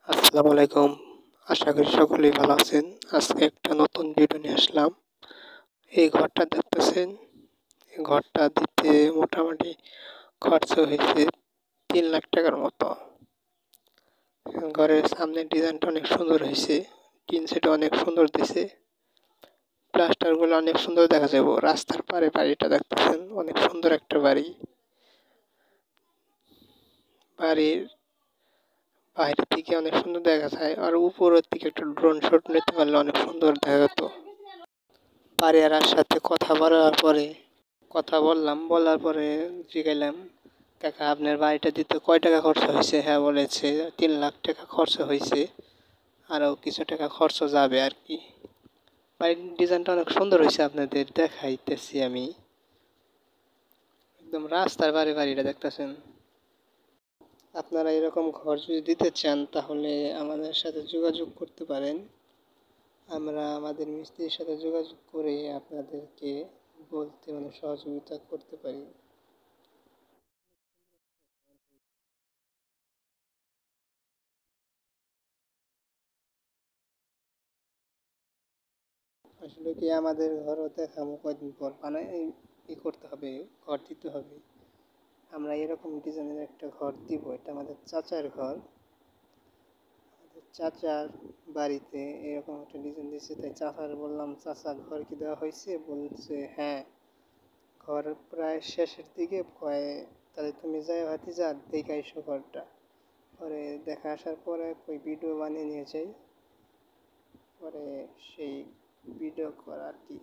আসসালামু আলাইকুম। আশা করি সকলেই ভালো আছেন। আজকে একটা নতুন ভিডিও নিয়ে আসলাম। এই ঘরটা দেখতেছেন, এই ঘরটা দিতে মোটামুটি খরচ হয়েছে 3 লাখ টাকার মতো। ঘরের সামনের ডিজাইনটা অনেক সুন্দর হয়েছে, টিন সেটও অনেক সুন্দর দিছে, প্লাস্টারগুলো অনেক সুন্দর দেখা যাবে। রাস্তার পারে বাড়িটা দেখতেছেন, অনেক সুন্দর একটা বাড়ি। বাড়ির বাইরে থেকে অনেক সুন্দর দেখা যায়, আর উপরের থেকে একটা ড্রোন শট নিতে পারলে অনেক সুন্দর দেখা যেত। পারিয়ার সাথে বলার পরে জিজ্ঞাইলাম, কাকা আপনার বাড়িটা দিতে কয় টাকা খরচ হয়েছে? হ্যাঁ বলেছে 3 লাখ টাকা খরচ হয়েছে, আরও কিছু টাকা খরচ যাবে আর কি। বাড়ির ডিজাইনটা অনেক সুন্দর হয়েছে, আপনাদের দেখাইতেছি আমি। একদম রাস্তার বাড়িটা দেখতেছেন। আপনারা এরকম ঘর যদি দিতে চান তাহলে আমাদের সাথে যোগাযোগ করতে পারেন। আমরা আমাদের মিস্ত্রির সাথে যোগাযোগ করে আপনাদেরকে বলতে সহযোগিতা করতে পারি। আসলে কি আমাদের ঘরও দেখাবো কয়দিন পর, মানে করতে হবে, ঘর দিতে হবে। আমরা এরকম ডিজাইনের একটা ঘর দিব। এটা আমাদের চাচার ঘর। আমাদের চাচার বাড়িতে এরকম একটা ডিজাইন দিয়েছে, তাই চাচার বললাম, চাচা ঘর কি দেওয়া হয়েছে? বলছে হ্যাঁ, ঘর প্রায় শেষের দিকে। কয় তাহলে তুমি যাই ভাতিজা দেখে আইসো ঘরটা। পরে দেখা আসার পরে ওই ভিডিও বানিয়ে নিয়ে যাই, পরে সেই ভিডিও করা আর কি।